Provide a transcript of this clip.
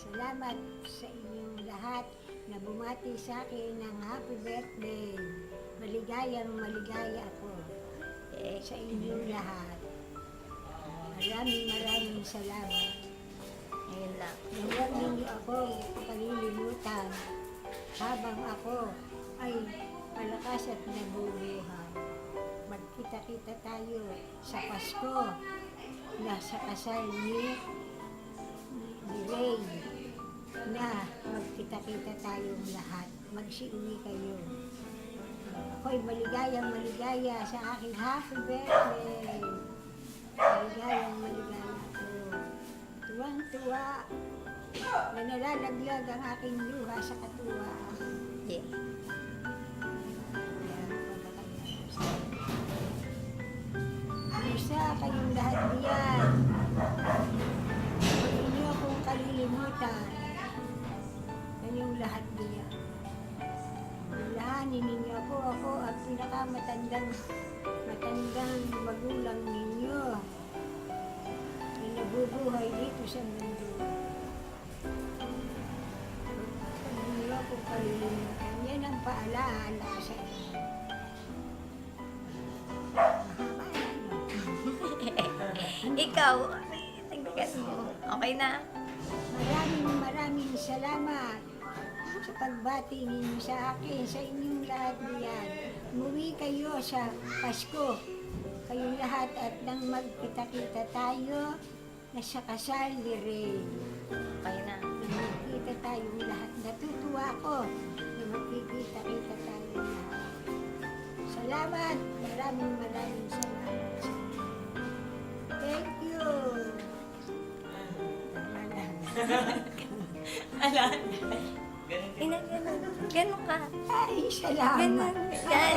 Salamat sa inyong lahat na bumati sa akin ng happy birthday. Maligayang maligaya ako sa inyong lahat. Maraming salamat. Ayun lang. Huwag ninyo ako kalilimutan habang ako ay malakas at nabubuhay. Magkita-kita tayo sa Pasko na sa kasal ni Ray na magkita-kita tayong lahat. Magsiuwi kayo. Ako'y maligayang maligaya sa aking happy birthday. Maligayang maligaya ako. Tuwang-tuwa na nalalaglag ang aking luha sa katuwaan. Yeah. Isa kayong lahat diyan. Huwag ninyo akong kalilimutan. Kayong lahat diyan. Lahanin ninyo ako ang pinakamatandang magulang ninyo na nabubuhay dito sa mundo. Huwag ninyo akong kalilimutan. Yan ang paalaala ko sa inyo. Ikaw, tagdagan mo. Okay na? Maraming salamat sa pagbati ninyo sa akin, sa inyong lahat diyan. Umuwi kayo sa Pasko, kayong lahat at nang magkita-kita tayo na sa kasal ni Ray. Okay na. Na magkita tayong lahat. Natutuwa ako na magkikita-kita tayong lahat. Salamat, maraming salamat. Thank you. Alan. Ganun ka. Ay, salamat. Ganun. Yan.